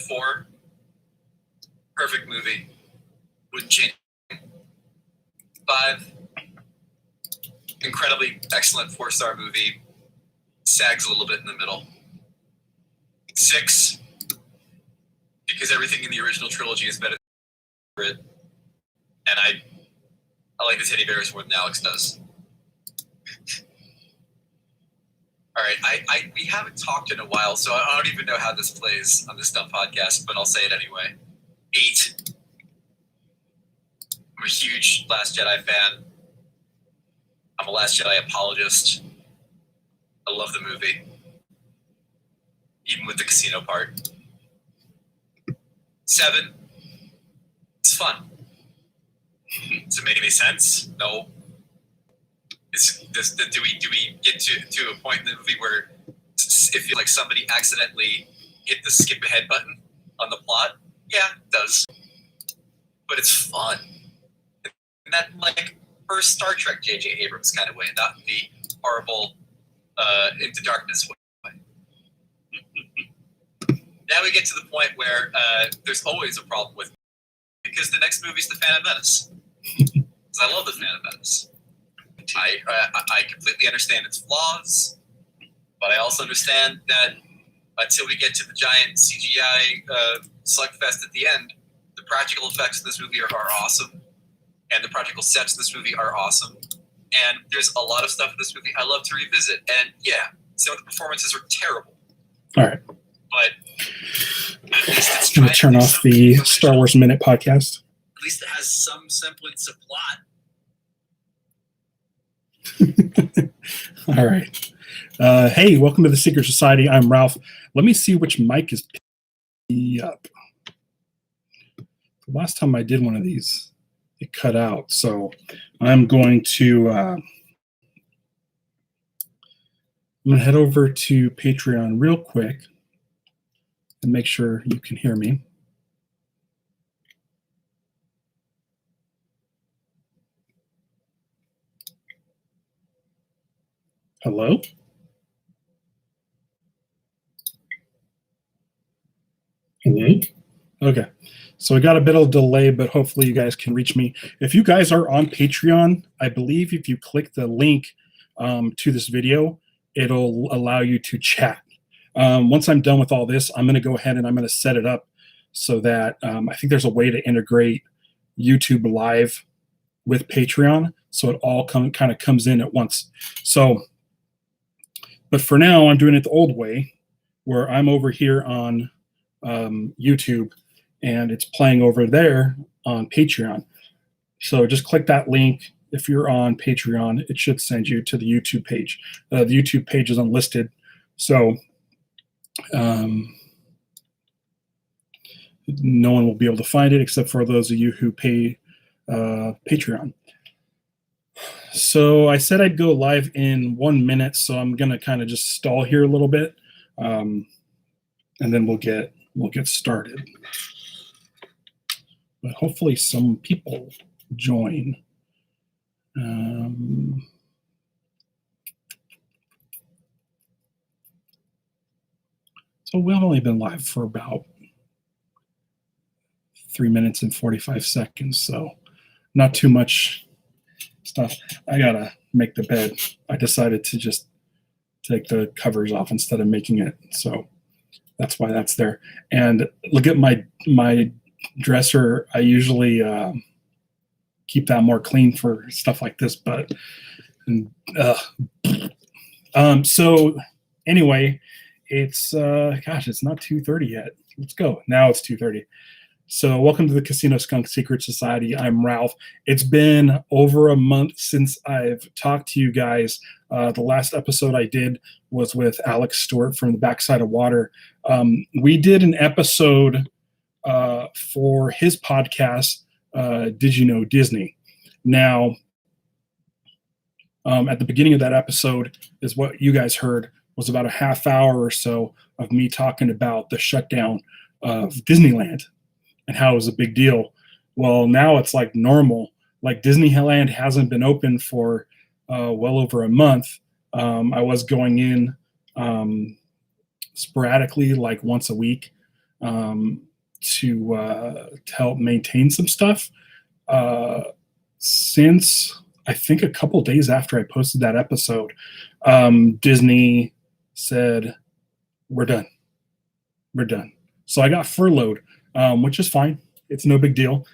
4, perfect movie. Wouldn't change. 5, incredibly excellent 4-star movie. Sags a little bit in the middle. 6, because everything in the original trilogy is better than it. And I like the teddy bears more than Alex does. All right, we haven't talked in a while, so I don't even know how this plays on this dumb podcast, but I'll say it anyway. 8. I'm a huge Last Jedi fan. I'm a Last Jedi apologist. I love the movie, even with the casino part. 7, it's fun. Does it make any sense? No. Do we get to a point in the movie where it feels like somebody accidentally hit the skip ahead button on the plot? Yeah, it does. But it's fun. In that, like, first Star Trek J.J. Abrams kind of way, not the horrible Into Darkness way. Now we get to the point where there's always a problem with, because the next movie's The Phantom Menace. Because I love The Phantom Menace. I completely understand its flaws, but I also understand that until we get to the giant CGI slugfest at the end, the practical effects in this movie are awesome, and the practical sets in this movie are awesome. And there's a lot of stuff in this movie I love to revisit. And yeah, some of the performances are terrible. All right. But at least it's I'm going to turn off the Star Wars Minute podcast. At least it has some semblance of plot. All right. Hey, welcome to the Secret Society. I'm Ralph. Let me see which mic is picking me up. The last time I did one of these, it cut out. So I'm going to head over to Patreon real quick and make sure you can hear me. Hello? Hello? Okay. So I got a bit of a delay, but hopefully you guys can reach me. If you guys are on Patreon, I believe if you click the link to this video, it'll allow you to chat. Once I'm done with all this, I'm going to go ahead and I'm going to set it up so that I think there's a way to integrate YouTube Live with Patreon, so it all kind of comes in at once. So, but for now, I'm doing it the old way, where I'm over here on YouTube, and it's playing over there on Patreon. So just click that link. If you're on Patreon, it should send you to the YouTube page. The YouTube page is unlisted, so no one will be able to find it except for those of you who pay Patreon. So I said I'd go live in 1 minute, so I'm going to kind of just stall here a little bit, and then we'll get started. But hopefully some people join. So we've only been live for about 3 minutes and 45 seconds, so not too much stuff. I gotta make the bed. I decided to just take the covers off instead of making it, so that's why that's there. And look at my dresser. I usually keep that more clean for stuff like this, but so anyway, it's it's not 2:30 yet. Let's go. Now it's 2:30. So welcome to the Casino Skunk Secret Society. I'm Ralph. It's been over a month since I've talked to you guys. The last episode I did was with Alex Stewart from the Backside of Water. We did an episode for his podcast, Did You Know Disney? Now, at the beginning of that episode is what you guys heard was about a half hour or so of me talking about the shutdown of Disneyland and how it was a big deal. Well, now it's like normal. Like Disneyland hasn't been open for well over a month. I was going in sporadically, like once a week. to help maintain some stuff. Since I think a couple days after I posted that episode, Disney said, we're done. We're done. So I got furloughed, which is fine. It's no big deal.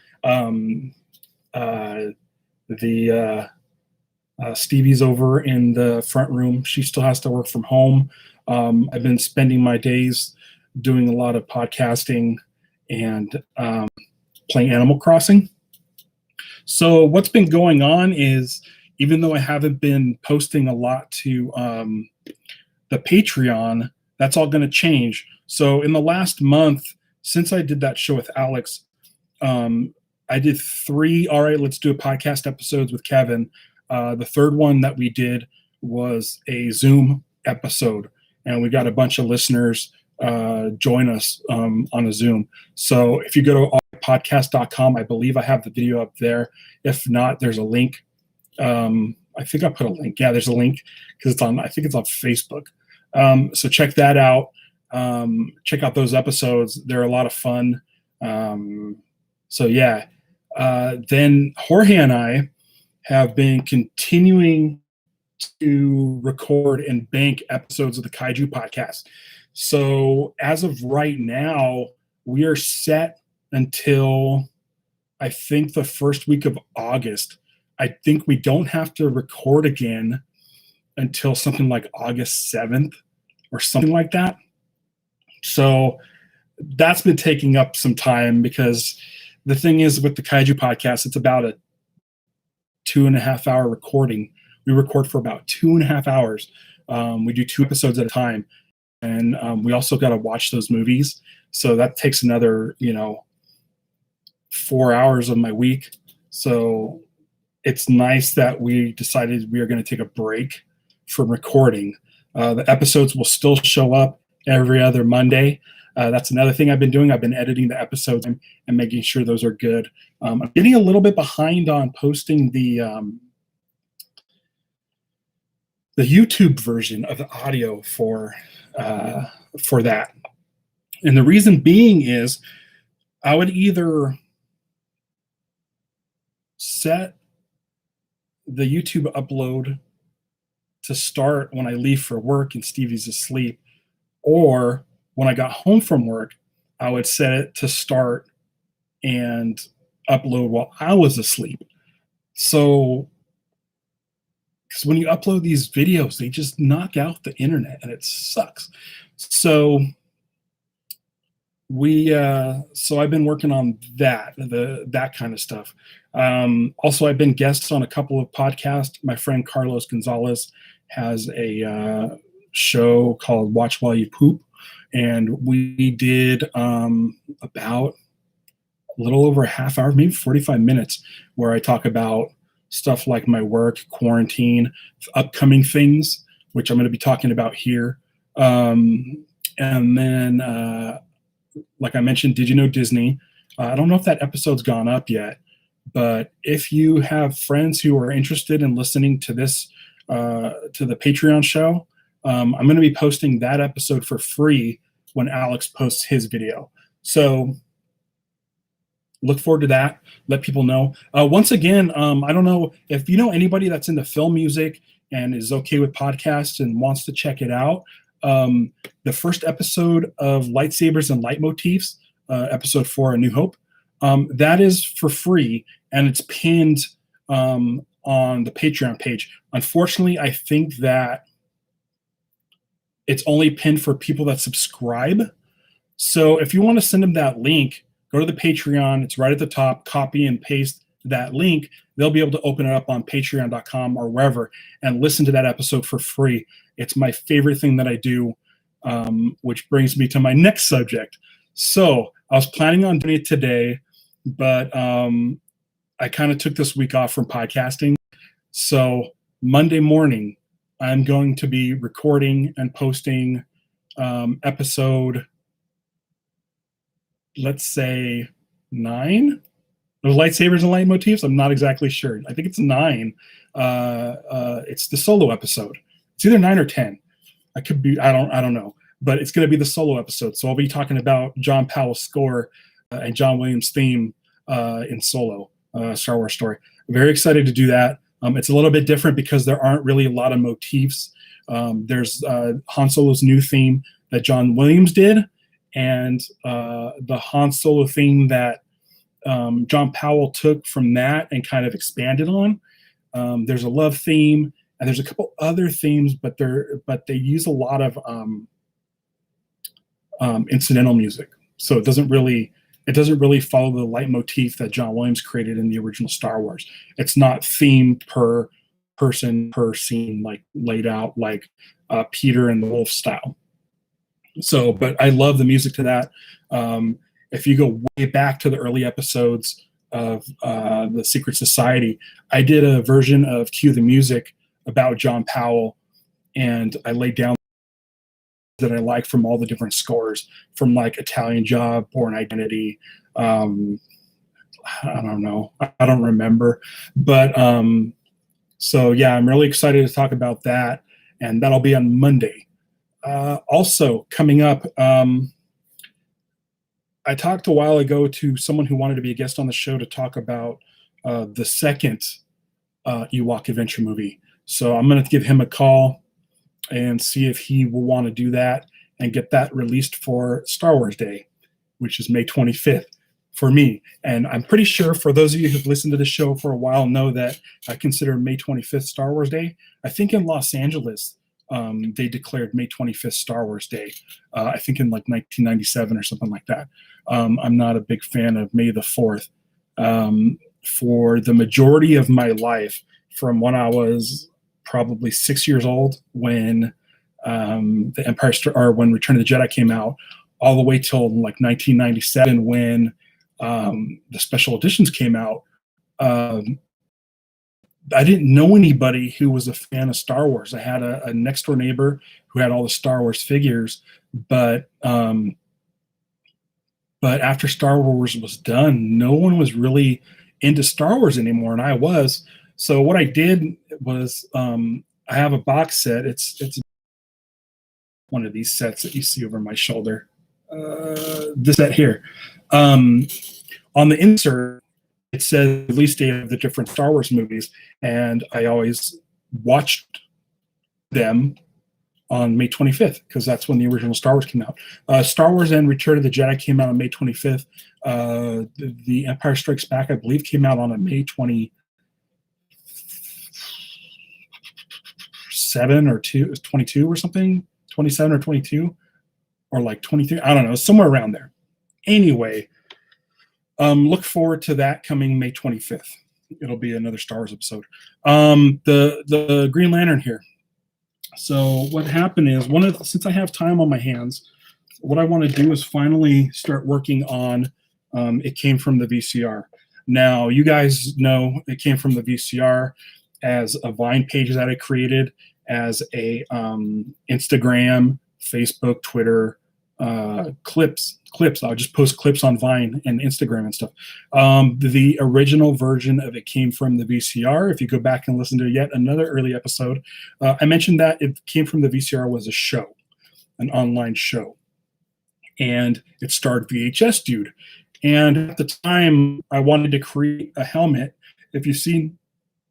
Stevie's over in the front room. She still has to work from home. I've been spending my days doing a lot of podcasting and playing Animal Crossing. So what's been going on is, even though I haven't been posting a lot to the Patreon, that's all going to change. So in the last month, since I did that show with Alex, I did 3 All Right, Let's Do a Podcast episodes with Kevin. The third one that we did was a Zoom episode, and we got a bunch of listeners join us on a Zoom. So if you go to podcast.com, I believe I have the video up there. If not, there's a link. I think I put a link. Yeah, there's a link because I think it's on Facebook. So check that out. Check out those episodes. They're a lot of fun. So yeah. Then Jorge and I have been continuing to record and bank episodes of the Kaiju podcast. So as of right now, we are set until I think the first week of August. I think we don't have to record again until something like August 7th or something like that. So that's been taking up some time, because the thing is with the Kaiju podcast, it's about a 2.5 hour recording. We record for about 2.5 hours. We do 2 episodes at a time. And we also got to watch those movies. So that takes another, 4 hours of my week. So it's nice that we decided we are going to take a break from recording. The episodes will still show up every other Monday. That's another thing I've been doing. I've been editing the episodes and making sure those are good. I'm getting a little bit behind on posting the YouTube version of the audio for that. And the reason being is I would either set the YouTube upload to start when I leave for work and Stevie's asleep, or when I got home from work, I would set it to start and upload while I was asleep. So, because when you upload these videos, they just knock out the internet and it sucks. So so I've been working on that kind of stuff. Also, I've been guests on a couple of podcasts. My friend Carlos Gonzalez has a show called Watch While You Poop, and we did about a little over a half hour, maybe 45 minutes, where I talk about stuff like my work, quarantine, upcoming things, which I'm going to be talking about here. And then, like I mentioned, Did You Know Disney? I don't know if that episode's gone up yet, but if you have friends who are interested in listening to this, to the Patreon show, I'm going to be posting that episode for free when Alex posts his video. So look forward to that. Let people know. Once again, I don't know if you know anybody that's into film music and is okay with podcasts and wants to check it out. The first episode of Lightsabers and Leitmotifs, episode 4, A New Hope, that is for free, and it's pinned on the Patreon page. Unfortunately, I think that it's only pinned for people that subscribe. So if you want to send them that link, go to the Patreon. It's right at the top. Copy and paste that link. They'll be able to open it up on patreon.com or wherever and listen to that episode for free. It's my favorite thing that I do, which brings me to my next subject. So I was planning on doing it today, but I kind of took this week off from podcasting. So Monday morning, I'm going to be recording and posting episode, let's say 9 of Lightsabers and Leitmotifs. I'm not exactly sure. I think it's 9. It's the solo episode. It's either 9 or 10. I could be. I don't know. but it's going to be the solo episode. So I'll be talking about John Powell's score and John Williams' theme in Solo, Star Wars story. I'm very excited to do that. It's a little bit different because there aren't really a lot of motifs. There's Han Solo's new theme that John Williams did, and the Han Solo theme that John Powell took from that and kind of expanded on. There's a love theme, and there's a couple other themes, but they use a lot of incidental music, so it doesn't really follow the leitmotif that John Williams created in the original Star Wars. It's not themed per person per scene, like laid out like Peter and the Wolf style. So, but I love the music to that. If you go way back to the early episodes of the Secret Society, I did a version of Cue the Music about John Powell, and I laid down that I like from all the different scores, from like Italian Job, Born Identity. I don't know, I don't remember, but so yeah, I'm really excited to talk about that, and that'll be on Monday. Also coming up, I talked a while ago to someone who wanted to be a guest on the show to talk about the second Ewok Adventure movie. So I'm going to give him a call and see if he will want to do that and get that released for Star Wars Day, which is May 25th for me. And I'm pretty sure for those of you who've listened to the show for a while know that I consider May 25th Star Wars Day. I think in Los Angeles, they declared May 25th Star Wars Day. I think in like 1997 or something like that. I'm not a big fan of May the 4th. For the majority of my life, from when I was probably 6 years old, when when Return of the Jedi came out, all the way till like 1997 when the special editions came out. I didn't know anybody who was a fan of Star Wars. I had a next door neighbor who had all the Star Wars figures, but after Star Wars was done, no one was really into Star Wars anymore, and I was. So what I did was I have a box set. It's one of these sets that you see over my shoulder. This set here. On the insert, it says release date of the different Star Wars movies, and I always watched them on May 25th because that's when the original Star Wars came out. Star Wars and Return of the Jedi came out on May 25th. The Empire Strikes Back, I believe, came out on a May 27 or 22 or something, 27 or 22, or like 23. I don't know, somewhere around there. Anyway, look forward to that coming May 25th. It'll be another Star Wars episode. The Green Lantern here. So what happened is, since I have time on my hands, what I want to do is finally start working on It Came From the VCR. Now, you guys know It Came From the VCR as a Vine page that I created, as a Instagram, Facebook, Twitter, clips. I'll just post clips on Vine and Instagram and stuff. The original version of It Came From the VCR, if you go back and listen to yet another early episode, I mentioned that It Came From the VCR was a show, an online show, and it starred VHS Dude. And at the time, I wanted to create a helmet. If you've seen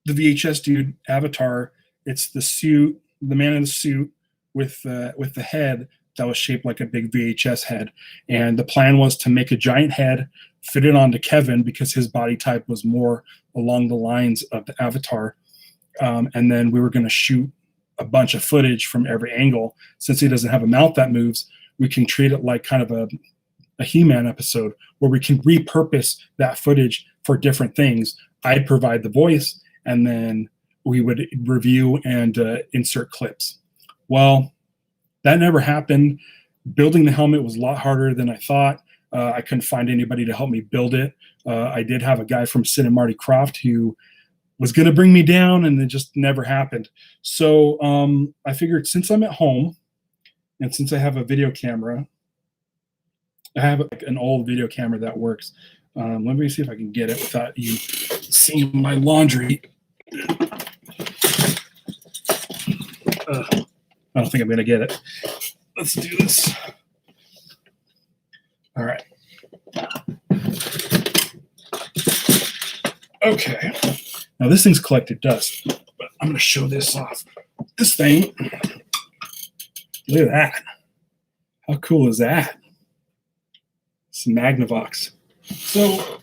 the VHS Dude avatar, it's the suit, the man in the suit with the head that was shaped like a big VHS head. And the plan was to make a giant head, fit it onto Kevin because his body type was more along the lines of the avatar. And then we were going to shoot a bunch of footage from every angle. Since he doesn't have a mouth that moves, we can treat it like kind of a He-Man episode where we can repurpose that footage for different things. I'd provide the voice, and then we would review and insert clips. Well, that never happened. Building the helmet was a lot harder than I thought. I couldn't find anybody to help me build it. I did have a guy from Sid and Marty Croft who was going to bring me down, and it just never happened. So I figured, since I'm at home and since I have a video camera, I have like an old video camera that works. Let me see if I can get it without you seeing my laundry. I don't think I'm going to get it. let's do this. All right. Okay. Now this thing's collected dust, but I'm going to show this off. This thing, look at that. How cool is that? It's a Magnavox. So,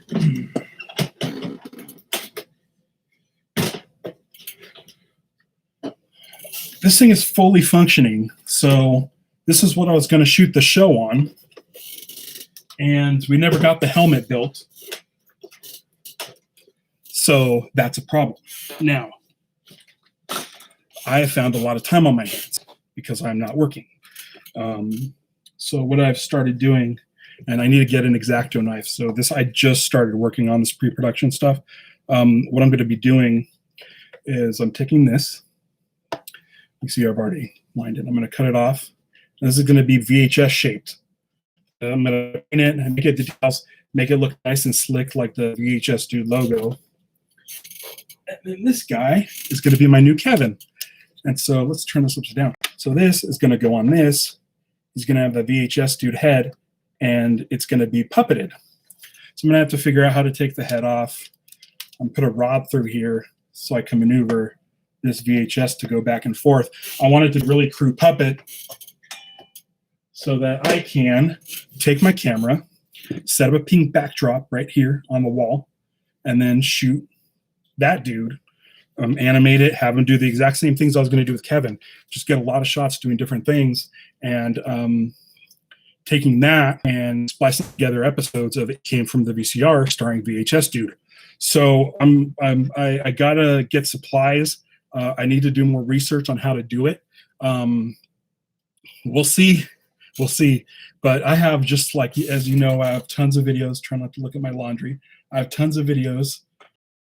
this thing is fully functioning. So this is what I was going to shoot the show on. And we never got the helmet built. So that's a problem. Now, I have found a lot of time on my hands because I'm not working. So what I've started doing, and I need to get an X-Acto knife. So I just started working on this pre-production stuff. What I'm going to be doing is I'm taking this. You see I've already lined it. I'm going to cut it off. This is going to be VHS shaped. I'm going to paint it and make it details, make it look nice and slick like the VHS Dude logo. And then this guy is going to be my new Kevin. And so let's turn this upside down. So this is going to go on this. He's going to have the VHS Dude head, and it's going to be puppeted. So I'm going to have to figure out how to take the head off. I'm going to put a rod through here so I can maneuver this VHS to go back and forth. I wanted to really crew puppet so that I can take my camera, set up a pink backdrop right here on the wall, and then shoot that dude, animate it, have him do the exact same things I was going to do with Kevin. Just get a lot of shots doing different things, and taking that and splicing together episodes of It Came From the VCR starring VHS Dude. So I gotta get supplies. I need to do more research on how to do it. We'll see. But I have, just like, as you know, I have tons of videos. Try not to look at my laundry. I have tons of videos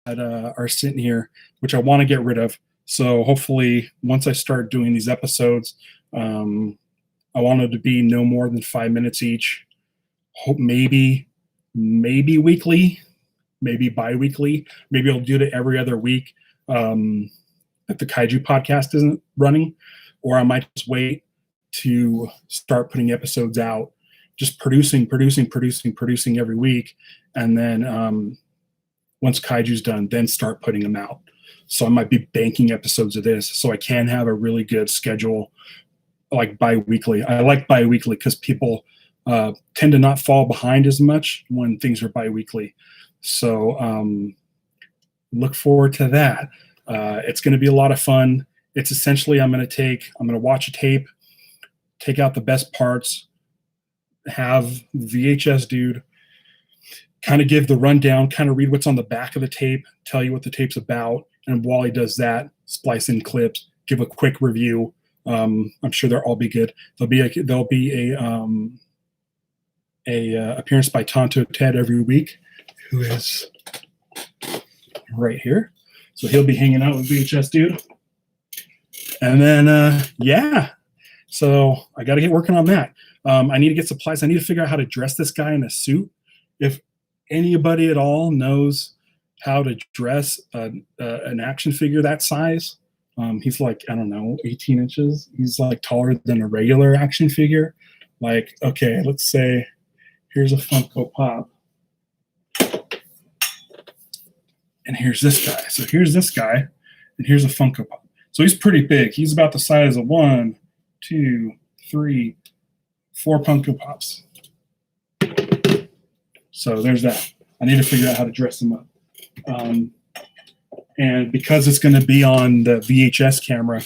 that are sitting here, which I want to get rid of. So hopefully once I start doing these episodes, I want it to be no more than 5 minutes each. Hope maybe weekly, maybe bi-weekly. Maybe I'll do it every other week if the Kaiju podcast isn't running, or I might just wait to start putting episodes out, just producing every week. And then once Kaiju's done, then start putting them out. So I might be banking episodes of this so I can have a really good schedule, like bi-weekly. I like bi-weekly because people tend to not fall behind as much when things are bi-weekly. So look forward to that. It's going to be a lot of fun. It's essentially, I'm going to watch a tape, take out the best parts, have VHS Dude kind of give the rundown, kind of read what's on the back of the tape, tell you what the tape's about. And while he does that, splice in clips, give a quick review. I'm sure they'll all be good. There'll be a appearance by Tonto Ted every week, who is right here. So he'll be hanging out with VHS Dude. And then, yeah. So I got to get working on that. I need to get supplies. I need to figure out how to dress this guy in a suit. If anybody at all knows how to dress an action figure that size, he's like, I don't know, 18 inches. He's like taller than a regular action figure. Like, okay, let's say here's a Funko Pop. And here's this guy. So here's this guy, and here's a Funko Pop. So he's pretty big. He's about the size of 1, 2, 3, 4 Funko Pops. So there's that. I need to figure out how to dress him up. And because it's going to be on the VHS camera,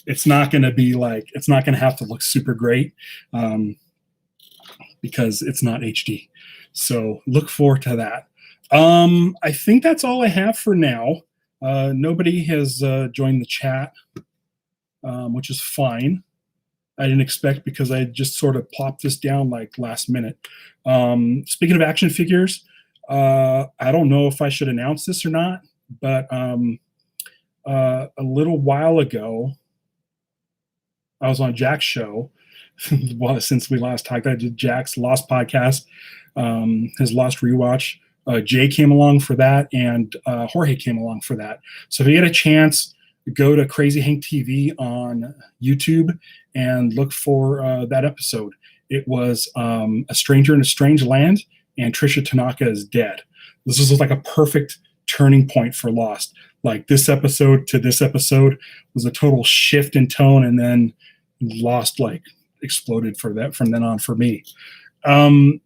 it's not going to have to look super great because it's not HD. So look forward to that. I think that's all I have for now. Nobody has joined the chat, which is fine. I didn't expect, because I just sort of plopped this down like last minute. Speaking of action figures, I don't know if I should announce this or not, but a little while ago, I was on Jack's show. Well, since we last talked, I did Jack's Lost podcast, his Lost Rewatch. Jay came along for that, and Jorge came along for that. So if you get a chance, go to Crazy Hank TV on YouTube and look for that episode. It was A Stranger in a Strange Land, and Trisha Tanaka is dead. This was like a perfect turning point for Lost. Like this episode to this episode was a total shift in tone, and then Lost like exploded for that from then on for me. What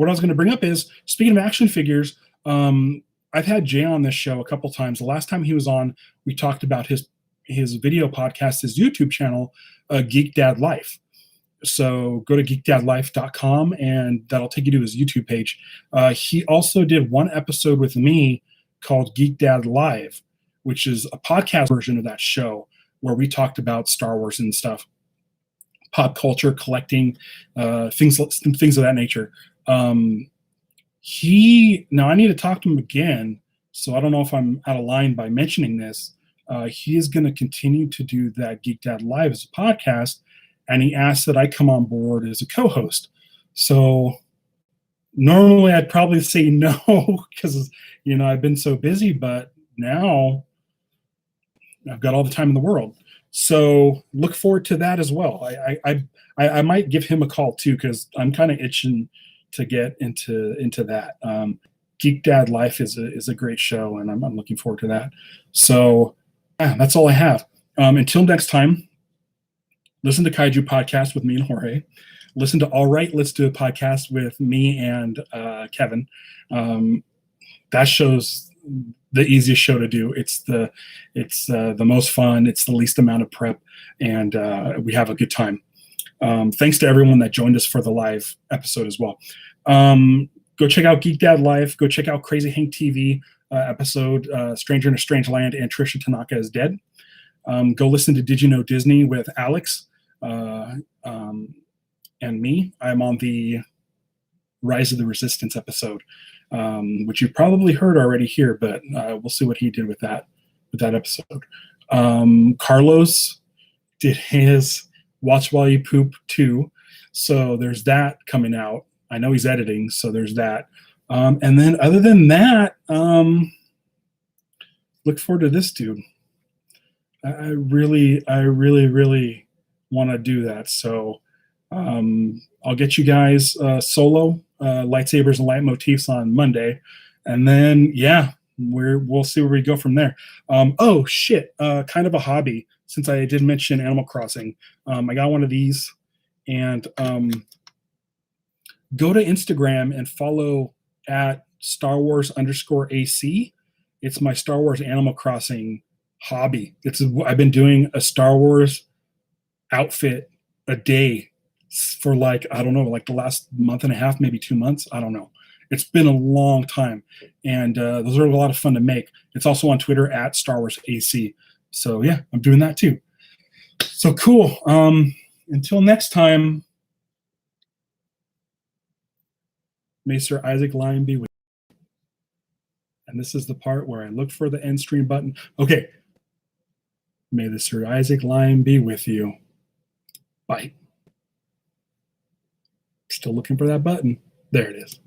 I was going to bring up is, speaking of action figures, I've had Jay on this show a couple times. The last time he was on, we talked about his video podcast, his YouTube channel, Geek Dad Life. So go to geekdadlife.com and that'll take you to his YouTube page. He also did one episode with me called Geek Dad Live, which is a podcast version of that show where we talked about Star Wars and stuff, pop culture, collecting, things of that nature. Now I need to talk to him again, so I don't know if I'm out of line by mentioning this. He is going to continue to do that Geek Dad Live as a podcast, and he asked that I come on board as a co-host. So normally I'd probably say no because I've been so busy, but now I've got all the time in the world. So look forward to that as well. I might give him a call too, because I'm kind of itching to get into that. Geek Dad Life is a great show, and I'm looking forward to that. So that's all I have. Until next time, listen to Kaiju Podcast with me and Jorge. Listen to All Right, Let's Do a Podcast with me and Kevin. That show's the easiest show to do. It's the most fun. It's the least amount of prep, and we have a good time. Thanks to everyone that joined us for the live episode as well. Go check out Geek Dad Life. Go check out Crazy Hank TV episode, Stranger in a Strange Land, and Trisha Tanaka is dead. Go listen to Did You Know Disney with Alex and me. I'm on the Rise of the Resistance episode, which you've probably heard already here, but we'll see what he did with that episode. Carlos did his Watch While You Poop 2, so there's that coming out. I know he's editing, so there's that. And then other than that, look forward to this dude. I really want to do that. So I'll get you guys solo lightsabers and light motifs on Monday, and then we'll see where we go from there. Kind of a hobby, since I did mention Animal Crossing. I got one of these, and go to Instagram and follow at Star Wars _AC. It's my Star Wars Animal Crossing hobby. I've been doing a Star Wars outfit a day for the last month and a half, maybe 2 months. I don't know. It's been a long time, and those are a lot of fun to make. It's also on Twitter at Star Wars AC. So yeah, I'm doing that too. So cool. Until next time, may Sir Isaac Lyon be with you. And this is the part where I look for the end stream button. Okay. May the Sir Isaac Lyon be with you. Bye. Still looking for that button. There it is.